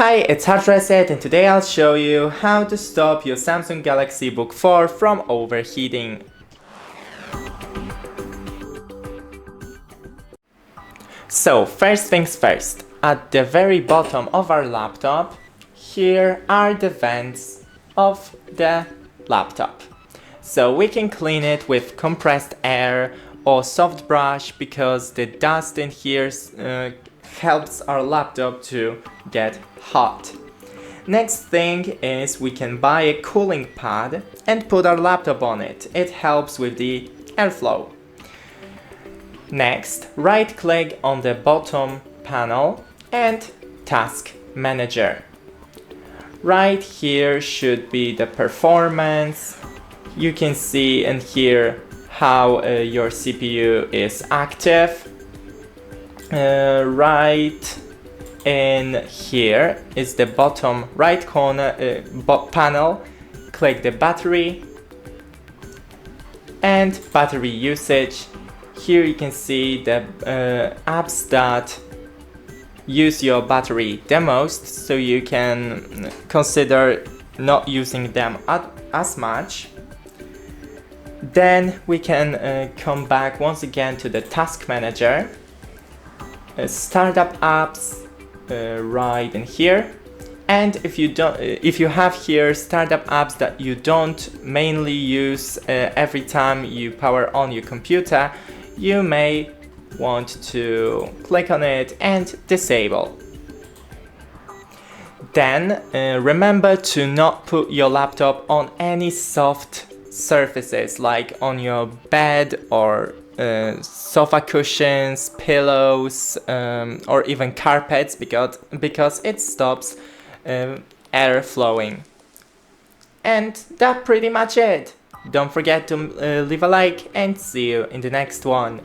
Hi, it's HardReset, and today I'll show you how to stop your Samsung Galaxy Book 4 from overheating. So first things first, at the very bottom of our laptop, here are the vents of the laptop. So we can clean it with compressed air or soft brush because the dust in here helps our laptop to get hot. Next thing is we can buy a cooling pad and put our laptop on it. It helps with the airflow. Next, right click on the bottom panel and Task Manager. Right here should be the performance. You can see and hear how your CPU is active. Right in here is the bottom right corner panel. Click the battery and battery usage. Here you can see the apps that use your battery the most, so you can consider not using them as much. Then we can come back once again to the Task Manager. Startup apps right in here, and if you have here startup apps that you don't mainly use every time you power on your computer, you may want to click on it and disable. Then remember to not put your laptop on any soft surfaces like on your bed or sofa cushions, pillows, or even carpets because it stops air flowing. And that's pretty much it. Don't forget to leave a like and see you in the next one.